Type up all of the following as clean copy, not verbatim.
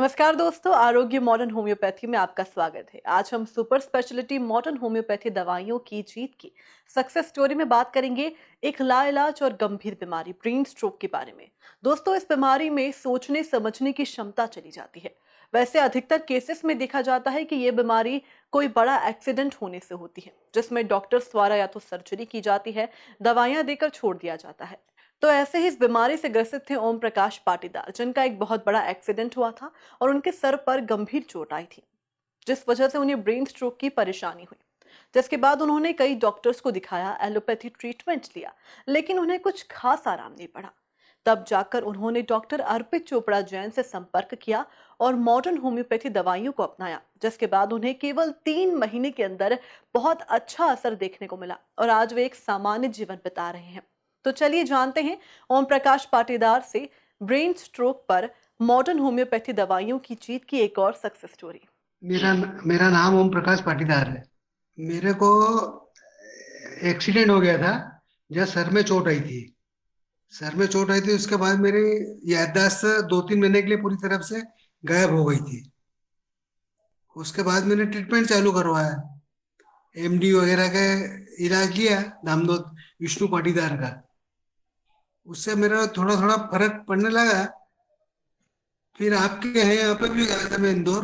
नमस्कार दोस्तों, आरोग्य मॉडर्न होम्योपैथी में आपका स्वागत है। आज हम सुपर स्पेशलिटी मॉडर्न होम्योपैथी दवाइयों की जीत की सक्सेस स्टोरी में बात करेंगे। एक लाइलाज और गंभीर बीमारी ब्रेन स्ट्रोक के बारे में। दोस्तों, इस बीमारी में सोचने समझने की क्षमता चली जाती है। वैसे अधिकतर केसेस में देखा जाता है कि ये बीमारी कोई बड़ा एक्सीडेंट होने से होती है, जिसमें डॉक्टर्स द्वारा या तो सर्जरी की जाती है, दवाइयां देकर छोड़ दिया जाता है। तो ऐसे ही इस बीमारी से ग्रसित थे ओम प्रकाश पाटीदार, जिनका एक बहुत बड़ा एक्सीडेंट हुआ था और उनके सर पर गंभीर चोट आई थी, जिस वजह से उन्हें ब्रेन स्ट्रोक की परेशानी हुई। जिसके बाद उन्होंने कई डॉक्टर्स को दिखाया, एलोपैथी ट्रीटमेंट लिया, लेकिन उन्हें कुछ खास आराम नहीं पड़ा। तब जाकर उन्होंने डॉक्टर अर्पित चोपड़ा जैन से संपर्क किया और मॉडर्न होम्योपैथी दवाइयों को अपनाया, जिसके बाद उन्हें केवल 3 महीने के अंदर बहुत अच्छा असर देखने को मिला और आज वे एक सामान्य जीवन बिता रहे हैं। तो चलिए जानते हैं ओम प्रकाश पाटीदार से ब्रेन स्ट्रोक पर मॉडर्न होम्योपैथी दवाइयों की जीत की एक और सक्सेस स्टोरी। मेरा मेरा नाम ओम प्रकाश पाटीदार है। मेरे को एक्सीडेंट हो गया था जब सर में चोट आई थी। उसके बाद मेरी याददाश्त 2-3 महीने के लिए पूरी तरह से गायब हो गई थी। उसके बाद मैंने ट्रीटमेंट चालू करवाया, एमडी वगैरह का इलाज लिया, नामदोद विष्णु पाटीदार का। उससे मेरा थोड़ा थोड़ा फर्क पड़ने लगा। फिर आपके हैं यहाँ पे भी गया था मैं, इंदौर,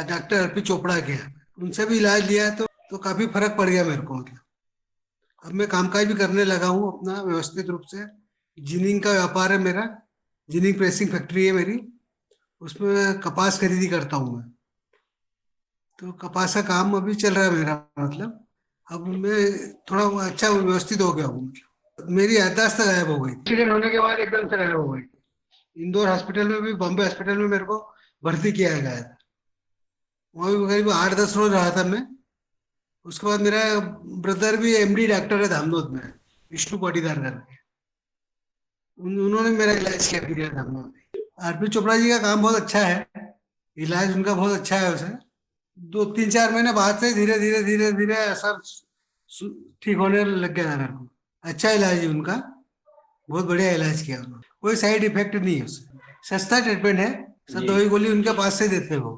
डॉक्टर अर्पित चोपड़ा के यहाँ पे। उनसे भी इलाज लिया तो काफी फर्क पड़ गया मेरे को। मतलब अब मैं कामकाज भी करने लगा हूँ अपना व्यवस्थित रूप से। जिनिंग का व्यापार है मेरा, जिनिंग प्रेसिंग फैक्ट्री है मेरी। उसमें कपास खरीदी करता हूँ मैं। तो कपास का काम अभी चल रहा है मेरा। मतलब अब मैं थोड़ा अच्छा व्यवस्थित हो गया हूँ। मतलब मेरी याददाश्त गायब हो गई, एक्सीडेंट होने के बाद एकदम से गायब हो गई। इंदौर हॉस्पिटल में भी, बॉम्बे हॉस्पिटल में मेरे को भर्ती किया गया था। वहाँ भी करीब 8-10 रोज रहा था मैं। उसके बाद मेरा ब्रदर भी एमडी डॉक्टर है धामनोद में, विष्णु पाटीदार करके। उन्होंने मेरा इलाज किया फिर धामनोद में। आरपी चोपड़ा जी का काम बहुत अच्छा है, इलाज उनका बहुत अच्छा है। उसे 2-3-4 महीने बाद से धीरे धीरे धीरे धीरे असर ठीक होने लग गया था मेरे को। अच्छा इलाज है उनका, बहुत बढ़िया इलाज किया उन्होंने। कोई साइड इफेक्ट नहीं है उससे, सस्ता ट्रीटमेंट है। सब दवाई गोली उनके पास से देते हैं वो।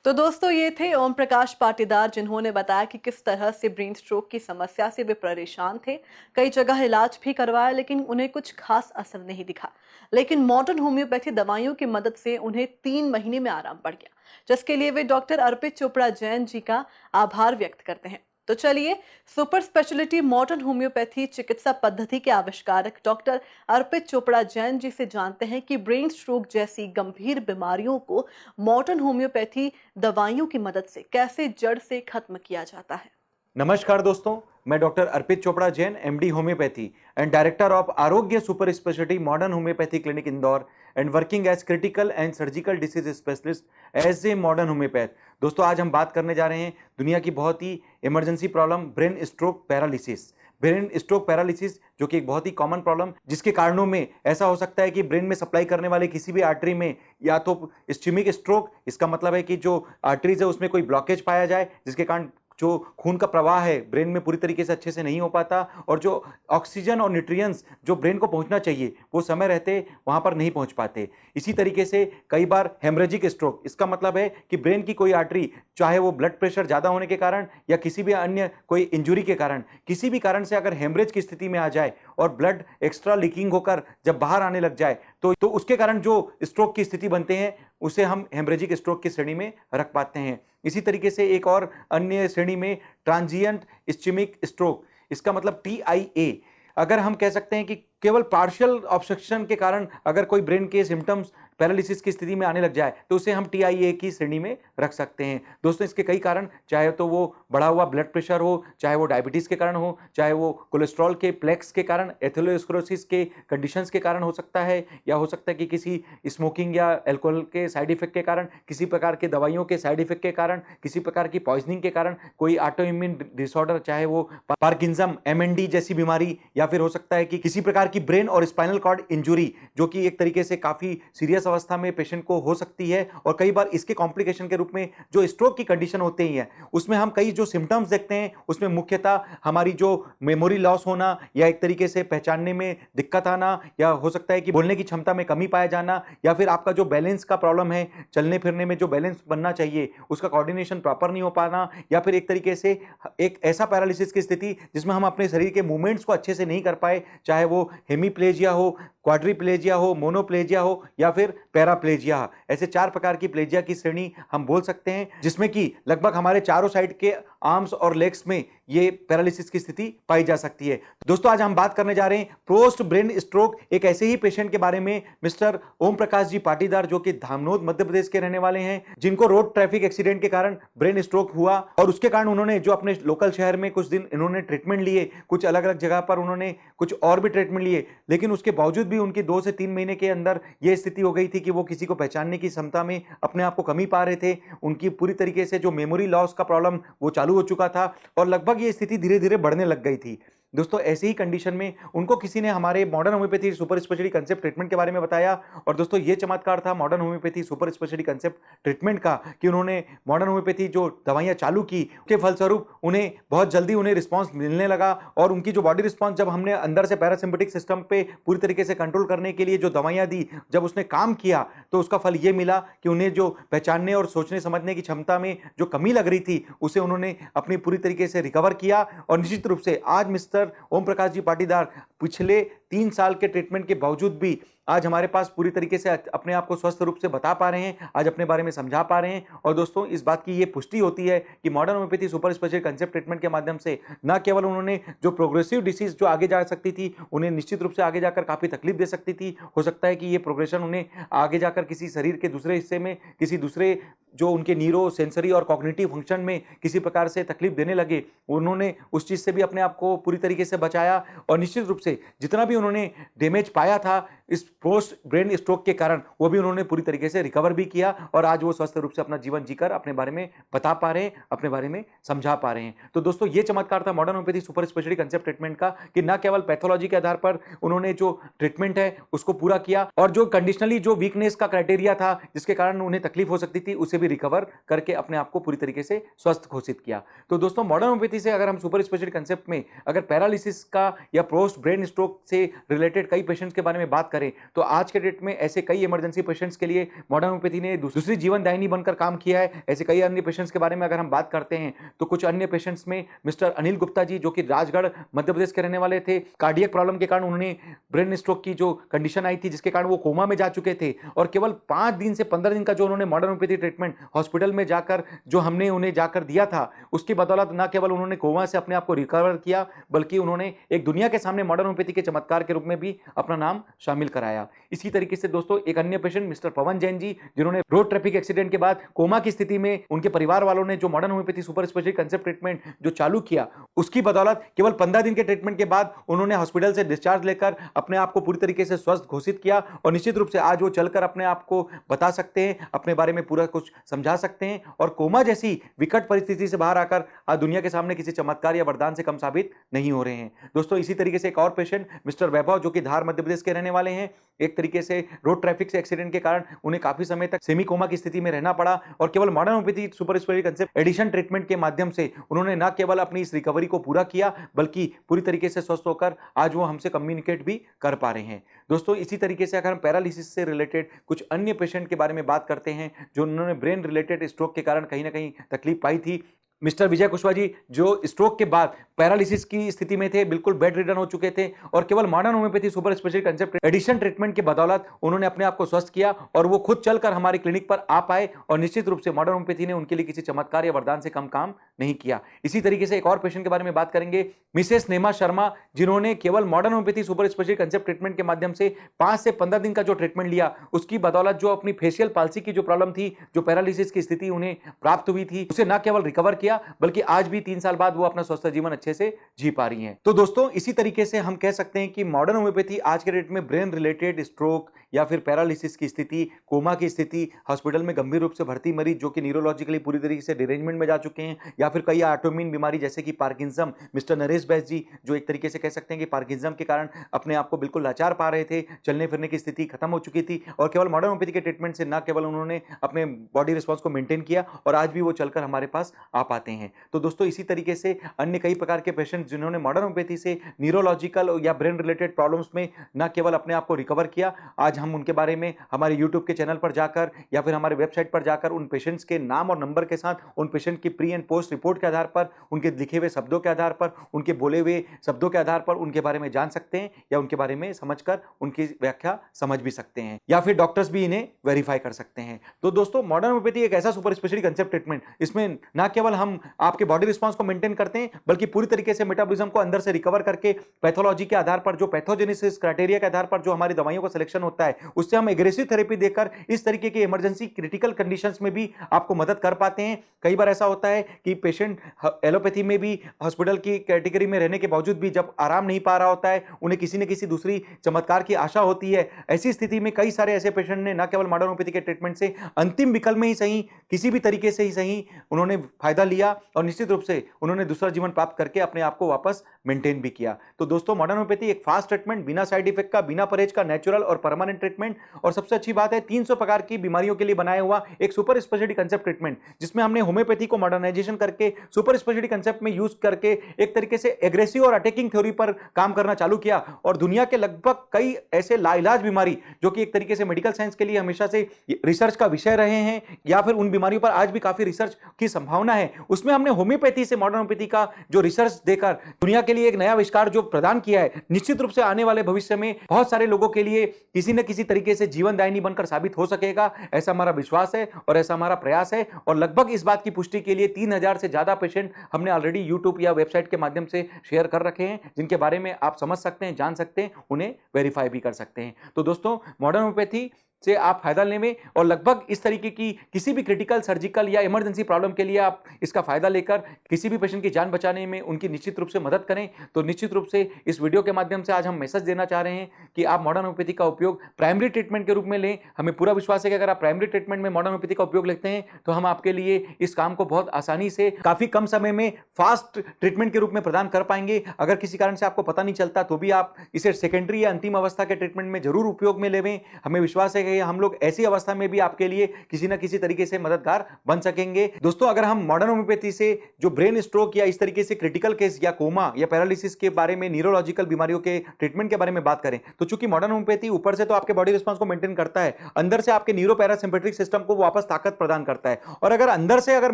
तो दोस्तों, ये थे ओम प्रकाश पाटीदार, जिन्होंने बताया कि किस तरह से ब्रेन स्ट्रोक की समस्या से वे परेशान थे। कई जगह इलाज भी करवाया, लेकिन उन्हें कुछ खास असर नहीं दिखा। लेकिन मॉडर्न होम्योपैथी दवाइयों की मदद से उन्हें 3 महीने में आराम पड़ गया, जिसके लिए वे डॉक्टर अर्पित चोपड़ा जैन जी का आभार व्यक्त करते हैं। तो चलिए सुपर स्पेशलिटी मॉडर्न होम्योपैथी चिकित्सा पद्धति के आविष्कारक डॉक्टर अर्पित चोपड़ा जैन जी से जानते हैं कि ब्रेन स्ट्रोक जैसी गंभीर बीमारियों को मॉडर्न होम्योपैथी दवाइयों की मदद से कैसे जड़ से खत्म किया जाता है। नमस्कार दोस्तों, मैं doctor Arpit Chopra Jain, MD homeopathy and director of Arogya super specialty modern homeopathy clinic Indore and working as critical and surgical disease specialist as a modern homeopath. दोस्तों, आज हम बात करने जा रहे हैं दुनिया की बहुत ही emergency problem brain stroke paralysis. Brain stroke paralysis जो कि एक बहुत ही कॉमन प्रॉब्लम, जिसके कारणों में ऐसा हो सकता है कि ब्रेन में सप्लाई करने वाले किसी भी आर्टरी में या तो इस्चेमिक स्ट्रोक, इसका मतलब है कि जो आर्टरीज है उसमें कोई ब्लॉकेज पाया जाए, जिसके कारण जो खून का प्रवाह है ब्रेन में पूरी तरीके से अच्छे से नहीं हो पाता और जो ऑक्सीजन और न्यूट्रिएंट्स जो ब्रेन को पहुंचना चाहिए वो समय रहते वहां पर नहीं पहुंच पाते। इसी तरीके से कई बार हेमरेजिक स्ट्रोक, इसका मतलब है कि ब्रेन की कोई आर्टरी, चाहे वो ब्लड प्रेशर ज़्यादा होने के कारण या किसी भी अन्य कोई इंजुरी के कारण, किसी भी कारण से अगर हेमरेज की स्थिति में आ जाए और ब्लड एक्स्ट्रा लीकिंग होकर जब बाहर आने लग जाए तो उसके कारण जो स्ट्रोक की स्थिति बनते हैं उसे हम हेमरेजिक स्ट्रोक की श्रेणी में रख पाते हैं। इसी तरीके से एक और अन्य श्रेणी में ट्रांजिएंट इस्चेमिक स्ट्रोक, इसका मतलब TIA। अगर हम कह सकते हैं कि केवल पार्शियल ऑब्स्ट्रक्शन के कारण अगर कोई ब्रेन के सिम्टम्स पैरालिसिस की स्थिति में आने लग जाए तो उसे हम TIA की श्रेणी में रख सकते हैं। दोस्तों, इसके कई कारण, चाहे तो वो बढ़ा हुआ ब्लड प्रेशर हो, चाहे वो डायबिटीज़ के कारण हो, चाहे वो कोलेस्ट्रॉल के प्लेक्स के कारण, एथेरोस्क्लेरोसिस के कंडीशंस के कारण हो सकता है, या हो सकता है कि किसी स्मोकिंग या अल्कोहल के साइड इफेक्ट के कारण, किसी प्रकार के दवाइयों के साइड इफेक्ट के कारण, किसी प्रकार की पॉइजनिंग के कारण, कोई ऑटो इम्यून डिसऑर्डर, चाहे वो पार्किंसम, MND जैसी बीमारी, या फिर हो सकता है कि किसी प्रकार की ब्रेन और स्पाइनल कॉर्ड इंजुरी जो कि एक तरीके से काफ़ी सीरियस सीरियस अवस्था में पेशेंट को हो सकती है और कई बार इसके कॉम्प्लिकेशन के रूप में जो स्ट्रोक की कंडीशन होते ही है उसमें हम कई जो सिम्टम्स देखते हैं उसमें मुख्यतः हमारी जो मेमोरी लॉस होना या एक तरीके से पहचानने में दिक्कत आना या हो सकता है कि बोलने की क्षमता में कमी पाया जाना या फिर आपका जो बैलेंस का प्रॉब्लम है, चलने फिरने में जो बैलेंस बनना चाहिए उसका कोऑर्डिनेशन प्रॉपर नहीं हो पाना या फिर एक तरीके से एक ऐसा पैरालिसिस की स्थिति जिसमें हम अपने शरीर के मूवमेंट्स को अच्छे से नहीं कर पाए, चाहे वो हेमीप्लेजिया हो, क्वाड्रीप्लेजिया हो, मोनोप्लेजिया हो या फिर पैराप्लेजिया। ऐसे 4 प्रकार की प्लेजिया की श्रेणी हम बोल सकते हैं जिसमें कि लगभग हमारे चारों साइड के आर्म्स और लेग्स में ये पैरालिसिस की स्थिति पाई जा सकती है। दोस्तों आज हम बात करने जा रहे हैं पोस्ट ब्रेन स्ट्रोक एक ऐसे ही पेशेंट के बारे में, मिस्टर ओम प्रकाश जी पाटीदार, जो कि धामनोद मध्य प्रदेश के रहने वाले हैं, जिनको रोड ट्रैफिक एक्सीडेंट के कारण ब्रेन स्ट्रोक हुआ और उसके कारण उन्होंने जो अपने लोकल शहर में कुछ दिन इन्होंने ट्रीटमेंट लिए, कुछ अलग अलग जगह पर उन्होंने कुछ और भी ट्रीटमेंट लिए, लेकिन उसके बावजूद भी उनकी 2 से 3 महीने के अंदर यह स्थिति हो गई थी कि वो किसी को पहचानने की क्षमता में अपने आप को कमी पा रहे थे। उनकी पूरी तरीके से जो मेमोरी लॉस का प्रॉब्लम वो चालू हो चुका था और लगभग ये स्थिति धीरे धीरे बढ़ने लग गई थी। दोस्तों ऐसी ही कंडीशन में उनको किसी ने हमारे modern homeopathy super speciality concept treatment के बारे में बताया और दोस्तों ये चमत्कार था modern homeopathy super speciality concept treatment का कि उन्होंने मॉडर्न होम्योपैथी जो दवाइयां चालू की उसके फलस्वरूप उन्हें बहुत जल्दी उन्हें रिस्पॉन्स मिलने लगा और उनकी जो बॉडी रिस्पॉन्स जब हमने अंदर से पैरासिम्पैथिक सिस्टम पे पूरी तरीके से कंट्रोल करने के लिए जो दवाइयां दी, जब उसने काम किया तो उसका फल ये मिला कि उन्हें जो पहचानने और सोचने समझने की क्षमता में जो कमी लग रही थी उसे उन्होंने अपनी पूरी तरीके से रिकवर किया और निश्चित रूप से आज मिस्टर ओम प्रकाश जी पाटीदार पिछले 3 साल के ट्रीटमेंट के बावजूद भी आज हमारे पास पूरी तरीके से अपने आप को स्वस्थ रूप से बता पा रहे हैं, आज अपने बारे में समझा पा रहे हैं और दोस्तों इस बात की ये पुष्टि होती है कि modern homeopathy super speciality concept treatment के माध्यम से न केवल उन्होंने जो प्रोग्रेसिव डिसीज जो आगे जा सकती थी उन्हें निश्चित रूप से आगे जाकर काफी तकलीफ दे सकती थी, हो सकता है कि ये प्रोग्रेशन उन्हें आगे जाकर किसी शरीर के दूसरे हिस्से में किसी दूसरे जो उनके न्यूरो सेंसरी और कॉग्निटिव फंक्शन में किसी प्रकार से तकलीफ देने लगे, उन्होंने उस चीज से भी अपने आप को पूरी तरीके से बचाया और निश्चित रूप से जितना भी उन्होंने डैमेज पाया था इस पोस्ट ब्रेन स्ट्रोक के कारण वो भी उन्होंने पूरी तरीके से रिकवर भी किया और आज वो स्वस्थ रूप से अपना जीवन जीकर अपने बारे में बता पा रहे हैं, अपने बारे में समझा पा रहे हैं। तो दोस्तों ये चमत्कार था modern homeopathy super speciality concept treatment का कि न केवल पैथोलॉजी के आधार पर उन्होंने जो ट्रीटमेंट है उसको पूरा किया और जो कंडीशनली जो वीकनेस का क्राइटेरिया था जिसके कारण उन्हें तकलीफ हो सकती थी उसे भी रिकवर करके अपने आप को पूरी तरीके से स्वस्थ घोषित किया। तो दोस्तों मॉडर्न होम्योपैथी से अगर हम सुपर स्पेशलिटी कंसेप्ट में अगर पैरालिसिस का या पोस्ट ब्रेन स्ट्रोक से रिलेटेड कई पेशेंट्स के बारे में बात करें तो आज के डेट में ऐसे कई इमरजेंसी पेशेंट्स के लिए मॉडर्न होम्योपैथी ने दूसरी जीवन दायिनी बनकर काम किया है। ऐसे कई अन्य पेशेंट्स के बारे में अगर हम बात करते हैं तो कुछ अन्य पेशेंट्स में मिस्टर अनिल गुप्ता जी जो कि राजगढ़ मध्य प्रदेश के रहने वाले थे, कार्डियक प्रॉब्लम के कारण उन्होंने ब्रेन स्ट्रोक की जो कंडीशन आई थी जिसके कारण वो कोमा में जा चुके थे और केवल 5 दिन से 15 दिन का जो उन्होंने मॉडर्न होम्योपैथी ट्रीटमेंट हॉस्पिटल में जाकर जो हमने उन्हें जाकर दिया था उसकी बदौलत न केवल उन्होंने कोमा से अपने आप को रिकवर किया बल्कि उन्होंने एक दुनिया के सामने मॉडर्न होम्योपैथी के चमत्कार के रूप में भी अपना नाम शामिल कराया। इसी तरीके से दोस्तों एक अन्य पेशेंट मिस्टर पवन जैन जी जिन्होंने रोड ट्रैफिक एक्सीडेंट के बाद कोमा की स्थिति में उनके परिवार वालों ने जो modern homeopathy super speciality concept treatment जो चालू किया उसकी बदौलत केवल 15 दिन के ट्रीटमेंट के बाद उन्होंने हॉस्पिटल से डिस्चार्ज लेकर अपने आप को पूरी तरीके से स्वस्थ घोषित किया और निश्चित रूप से आज वो चलकर अपने आप को बता सकते हैं, अपने बारे में पूरा कुछ समझा सकते हैं और कोमा जैसी विकट परिस्थिति से बाहर आकर आज दुनिया के सामने किसी चमत्कार या वरदान से कम साबित नहीं हो रहे हैं। दोस्तों इसी तरीके से एक और पेशेंट मिस्टर वैभव जो कि धार मध्य प्रदेश के रहने वाले हैं, एक तरीके से रोड ट्रैफिक से एक्सीडेंट के कारण उन्हें काफी समय तक सेमी कोमा की स्थिति में रहना पड़ा और केवल modern homeopathy super speciality concept addition treatment के माध्यम से उन्होंने न केवल अपनी इस रिकवरी को पूरा किया बल्कि पूरी तरीके से स्वस्थ होकर आज वो हमसे कम्युनिकेट भी कर पा रहे हैं। दोस्तों इसी तरीके से अगर हम पैरालिसिस से रिलेटेड कुछ अन्य पेशेंट के बारे में बात करते हैं जो उन्होंने ब्रेन रिलेटेड स्ट्रोक के कारण कहीं ना कहीं तकलीफ पाई थी, मिस्टर विजय कुशवाहा जी जो स्ट्रोक के बाद पैरालिसिस की स्थिति में थे, बिल्कुल बेड रिडन हो चुके थे और केवल modern homeopathy super speciality concept addition treatment के बदौलत उन्होंने अपने आप को स्वस्थ किया और वो खुद चलकर हमारे क्लिनिक पर आ पाए और निश्चित रूप से मॉडर्न होम्योपैथी ने उनके लिए किसी चमत्कार या वरदान से कम काम नहीं किया। इसी तरीके से एक और पेशेंट के बारे में बात करेंगे, मिसेस नेमा शर्मा जिन्होंने केवल modern homeopathy super speciality concept treatment के माध्यम से 5 से 15 दिन का जो ट्रीटमेंट लिया उसकी बदौलत जो अपनी फेशियल पाल्सी की जो प्रॉब्लम थी, जो पैरालिसिस की स्थिति उन्हें प्राप्त हुई थी, उसे न केवल रिकवर किया बल्कि आज भी 3 साल बाद वो अपना स्वस्थ जीवन अच्छे से जी पा रही हैं। तो दोस्तों इसी तरीके से हम कह सकते हैं कि मॉडर्न होम्योपैथी आज के डेट में ब्रेन रिलेटेड स्ट्रोक या फिर पैरालिसिस की स्थिति, कोमा की स्थिति, हॉस्पिटल में गंभीर रूप से भर्ती मरीज जो कि न्यूरोलॉजिकली पूरी तरीके से डिरेंजमेंट में जा चुके हैं, या फिर कई ऑटोइम्यून बीमारी जैसे कि पार्किंसम, मिस्टर नरेश बैस जी जो एक तरीके से कह सकते हैं कि पार्किंसम के कारण अपने आप को बिल्कुल लाचार पा रहे थे, चलने फिरने की स्थिति खत्म हो चुकी थी, और केवल मॉडर्न होम्योपैथी के ट्रीटमेंट से न केवल उन्होंने अपने बॉडी रिस्पॉन्स को मेंटेन किया और आज भी वो चलकर हमारे पास आ पाते हैं। तो दोस्तों इसी तरीके से अन्य कई प्रकार के पेशेंट जिन्होंने मॉडर्न होम्योपैथी से न्यूरोलॉजिकल या ब्रेन रिलेटेड प्रॉब्लम्स में न केवल अपने आप को रिकवर किया, आज हम उनके बारे में हमारे यूट्यूब के चैनल पर जाकर या फिर हमारे वेबसाइट पर जाकर उन पेशेंट्स के नाम और नंबर के साथ उन पेशेंट की प्री एंड पोस्ट रिपोर्ट के आधार पर, उनके लिखे हुए शब्दों के आधार पर, उनके बोले हुए शब्दों के आधार पर उनके बारे में जान सकते हैं या उनके बारे में समझकर उनकी व्याख्या समझ भी सकते हैं, या फिर डॉक्टर्स भी इन्हें वेरीफाई कर सकते हैं। तो दोस्तों मॉडर्न होम्योपैथी एक ऐसा सुपर स्पेशलिटी कंसेप्ट ट्रीटमेंट, इसमें ना केवल हम आपके बॉडी रिस्पांस को मेंटेन करते हैं बल्कि पूरी तरीके से मेटाबॉलिज्म को अंदर से रिकवर करके पैथोलॉजी के आधार पर, जो पैथोजेनेसिस क्राइटेरिया के आधार पर जो हमारी दवाइयों का सिलेक्शन होता है, उससे हम एग्रेसिव थेरेपी देकर इस तरीके की इमरजेंसी क्रिटिकल कंडीशंस में भी आपको मदद कर पाते हैं। कई बार ऐसा होता है कि पेशेंट एलोपैथी में भी हॉस्पिटल की कैटेगरी में रहने के बावजूद भी जब आराम नहीं पा रहा होता है, उन्हें किसी न किसी दूसरी चमत्कार की आशा होती है। ऐसी स्थिति में कई सारे ऐसे पेशेंट ने न केवल मॉडर्न होम्योपैथी के ट्रीटमेंट से अंतिम विकल्प में ही सही, किसी भी तरीके से ही सही, उन्होंने फायदा लिया और निश्चित रूप से उन्होंने दूसरा जीवन प्राप्त करके अपने आप को वापस मेंटेन भी किया। तो दोस्तों मॉडर्न होम्योपैथी एक फास्ट ट्रीटमेंट, बिना साइड इफेक्ट का, बिना परहेज का, नेचुरल और परमानेंट ट्रीटमेंट, और सबसे अच्छी बात है 300 प्रकार की बीमारियों के लिए बनाया हुआ एक सुपर स्पेशलिटी कंसेप्ट ट्रीटमेंट, जिसमें हमने होम्योपैथी को मॉडर्नाइजेशन करके सुपर स्पेशलिटी कंसेप्ट में यूज करके एक तरीके से एग्रेसिव और अटैकिंग थ्योरी पर काम करना चालू किया और दुनिया के लगभग कई ऐसे लाइलाज बीमारी जो कि एक तरीके से मेडिकल साइंस के लिए हमेशा से रिसर्च का विषय रहे हैं या फिर उन बीमारियों पर आज भी काफी रिसर्च की संभावना है, उसमें हमने होम्योपैथी से मॉडर्न होम्योपैथी का जो रिसर्च देकर दुनिया के लिए एक नया आविष्कार जो प्रदान किया है, निश्चित रूप से आने वाले भविष्य में बहुत सारे लोगों के लिए किसी न किसी तरीके से जीवनदायिनी बनकर साबित हो सकेगा। ऐसा हमारा विश्वास है और ऐसा हमारा प्रयास है, और लगभग इस बात की पुष्टि के लिए 3000 से ज्यादा पेशेंट हमने ऑलरेडी यूट्यूब या वेबसाइट के माध्यम से शेयर कर रखे हैं, जिनके बारे में आप समझ सकते हैं, जान सकते हैं, उन्हें वेरीफाई भी कर सकते हैं। तो दोस्तों मॉडर्न होम्योपैथी से आप फायदा लें और लगभग इस तरीके की किसी भी क्रिटिकल, सर्जिकल या इमरजेंसी प्रॉब्लम के लिए आप इसका फायदा लेकर किसी भी पेशेंट की जान बचाने में उनकी निश्चित रूप से मदद करें। तो निश्चित रूप से इस वीडियो के माध्यम से आज हम मैसेज देना चाह रहे हैं कि आप मॉडर्न होम्योपैथी का उपयोग प्राइमरी ट्रीटमेंट के रूप में लें। हमें पूरा विश्वास है कि अगर आप प्राइमरी ट्रीटमेंट में मॉडर्न होम्योपैथी का उपयोग लेते हैं तो हम आपके लिए इस काम को बहुत आसानी से, काफी कम समय में फास्ट ट्रीटमेंट के रूप में प्रदान कर पाएंगे। अगर किसी कारण से आपको पता नहीं चलता तो भी आप इसे सेकेंडरी या अंतिम अवस्था के ट्रीटमेंट में जरूर उपयोग में लेवें। हमें विश्वास है कि हम लोग ऐसी अवस्था में भी आपके लिए किसी न किसी तरीके से मददगार बन सकेंगे। दोस्तों अगर हम मॉडर्न होम्योपैथी से जो ब्रेन स्ट्रोक या इस तरीके से क्रिटिकल केस या कोमा या पैरालिसिस के बारे में, न्यूरोलॉजिकल बीमारियों के ट्रीटमेंट के बारे में बात करें तो चूंकि मॉडर्न होम्योपैथी ऊपर से तो आपके बॉडी रिस्पांस को मेंटेन करता है, अंदर से आपके न्यूरो पैरासिम्पैथिक सिस्टम को वापस ताकत प्रदान करता है, और अगर अंदर से अगर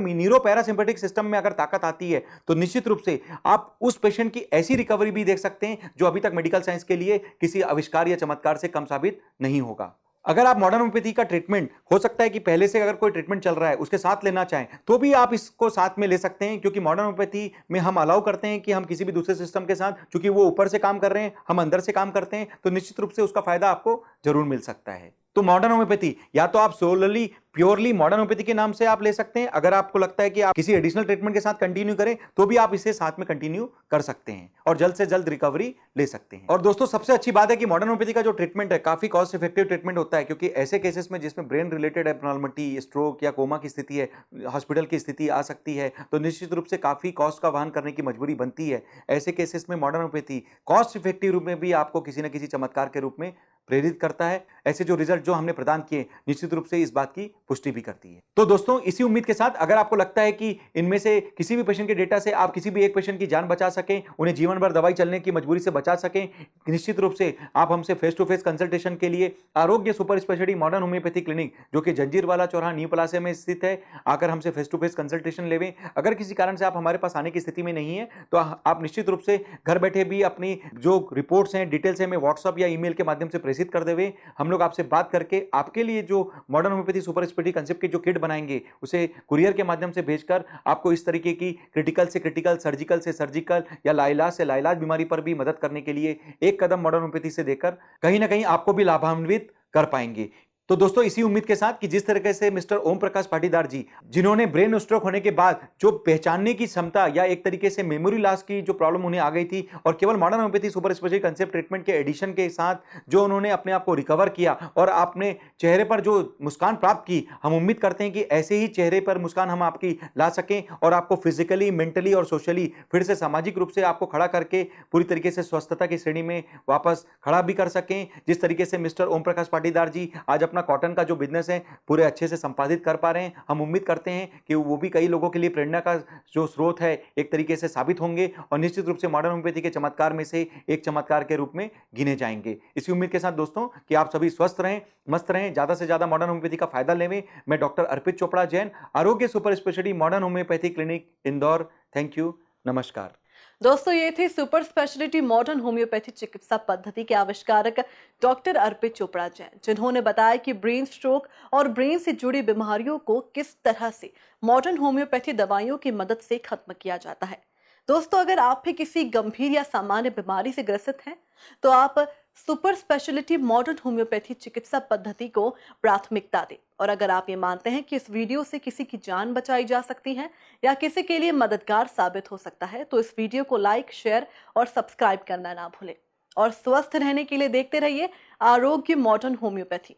न्यूरो पैरासिम्पैथिक सिस्टम में अगर ताकत आती है तो निश्चित रूप से आप उस पेशेंट की ऐसी रिकवरी भी देख सकते हैं जो अभी तक मेडिकल साइंस के लिए किसी आविष्कार या चमत्कार से कम साबित नहीं होगा। अगर आप मॉडर्न होम्योपैथी का ट्रीटमेंट, हो सकता है कि पहले से अगर कोई ट्रीटमेंट चल रहा है उसके साथ लेना चाहें तो भी आप इसको साथ में ले सकते हैं, क्योंकि मॉडर्न होम्योपैथी में हम अलाउ करते हैं कि हम किसी भी दूसरे सिस्टम के साथ, क्योंकि वो ऊपर से काम कर रहे हैं, हम अंदर से काम करते हैं, तो निश्चित रूप से उसका फायदा आपको जरूर मिल सकता है। तो मॉडर्न होम्योपैथी या तो आप सोलरली प्योरली मॉडर्न होम्योपैथी के नाम से आप ले सकते हैं, अगर आपको लगता है कि आप किसी एडिशनल ट्रीटमेंट के साथ कंटिन्यू करें तो भी आप इसे साथ में कंटिन्यू कर सकते हैं और जल्द से जल्द रिकवरी ले सकते हैं। और दोस्तों सबसे अच्छी बात है कि मॉडर्न होम्योपैथी का जो ट्रीटमेंट है काफी कॉस्ट इफेक्टिव ट्रीटमेंट होता है, क्योंकि ऐसे केसेस में जिसमें ब्रेन रिलेटेड एब्नॉर्मलिटी, स्ट्रोक या कोमा की स्थिति है, हॉस्पिटल की स्थिति आ सकती है, तो निश्चित रूप से काफी कॉस्ट का वहन करने की मजबूरी बनती है। ऐसे केसेस में मॉडर्न होम्योपैथी कॉस्ट इफेक्टिव रूप में भी आपको किसी न किसी चमत्कार के रूप में प्रेरित करता है। ऐसे जो रिजल्ट जो हमने प्रदान किए निश्चित रूप से इस बात की पुष्टि भी करती है। तो दोस्तों इसी उम्मीद के साथ अगर आपको लगता है कि इनमें से किसी भी पेशेंट के डेटा से आप किसी भी एक पेशेंट की जान बचा सकें, उन्हें जीवन भर दवाई चलने की मजबूरी से बचा सकें, निश्चित रूप से आप हमसे फेस टू फेस कंसल्टेशन के लिए आरोग्य super specialty modern homeopathy clinic जो कि जंजीरवाला चौराहा न्यू प्लाजा में स्थित है, आकर हमसे फेस टू फेस कंसल्टेशन लेवें। अगर किसी कारण से आप हमारे पास आने की स्थिति में नहीं है तो आप निश्चित रूप से घर बैठे भी अपनी जो रिपोर्ट्स हैं, डिटेल्स हैं, हमें व्हाट्सअप या ईमेल के माध्यम से प्रेषित कर देवे। हम लोग आपसे बात करके आपके लिए जो modern homeopathy super speciality concept की जो किट बनाएंगे उसे कुरियर के माध्यम से भेजकर आपको इस तरीके की क्रिटिकल से क्रिटिकल, सर्जिकल से सर्जिकल या लाइलाज से लाइलाज बीमारी पर भी मदद करने के लिए एक कदम मॉडर्न होम्योपैथी से देकर कहीं ना कहीं आपको भी लाभान्वित कर पाएंगे। तो दोस्तों इसी उम्मीद के साथ कि जिस तरीके से मिस्टर ओम प्रकाश पाटीदार जी, जिन्होंने ब्रेन स्ट्रोक होने के बाद जो पहचानने की क्षमता या एक तरीके से मेमोरी लॉस की जो प्रॉब्लम उन्हें आ गई थी, और केवल modern homeopathy super speciality concept treatment के एडिशन के साथ जो उन्होंने अपने आप को रिकवर किया और अपने चेहरे पर जो मुस्कान प्राप्त की, हम उम्मीद करते हैं कि ऐसे ही चेहरे पर मुस्कान हम आपकी ला सकें और आपको फिजिकली, मेंटली और सोशली फिर से सामाजिक रूप से आपको खड़ा करके पूरी तरीके से स्वस्थता की श्रेणी में वापस खड़ा भी कर सकें। जिस तरीके से मिस्टर ओम प्रकाश पाटीदार जी आज अपना कॉटन का जो बिजनेस है पूरे अच्छे से संपादित कर पा रहे हैं, हम उम्मीद करते हैं कि वो भी कई लोगों के लिए प्रेरणा का जो स्रोत है एक तरीके से साबित होंगे और निश्चित रूप से मॉडर्न होम्योपैथी के चमत्कार में से एक चमत्कार के रूप में गिने जाएंगे। इसी उम्मीद के साथ दोस्तों कि आप सभी स्वस्थ रहें, मस्त रहें, ज्यादा से ज्यादा मॉडर्न होम्योपैथी का फायदा लेवें। मैं डॉक्टर अर्पित चोपड़ा जैन, आरोग्य super specialty modern homeopathy clinic Indore. Thank you, नमस्कार। दोस्तों ये थे सुपर स्पेशलिटी मॉडर्न होम्योपैथी चिकित्सा पद्धति के आविष्कारक डॉक्टर अर्पित चोपड़ा जैन, जिन्होंने बताया कि ब्रेन स्ट्रोक और ब्रेन से जुड़ी बीमारियों को किस तरह से मॉडर्न होम्योपैथी दवाइयों की मदद से खत्म किया जाता है। दोस्तों अगर आप भी किसी गंभीर या सामान्य बीमारी से ग्रसित हैं तो आप सुपर स्पेशलिटी मॉडर्न होम्योपैथी चिकित्सा पद्धति को प्राथमिकता दें। और अगर आप ये मानते हैं कि इस वीडियो से किसी की जान बचाई जा सकती है या किसी के लिए मददगार साबित हो सकता है तो इस वीडियो को लाइक, शेयर और सब्सक्राइब करना ना भूलें। और स्वस्थ रहने के लिए देखते रहिए आरोग्य मॉडर्न होम्योपैथी।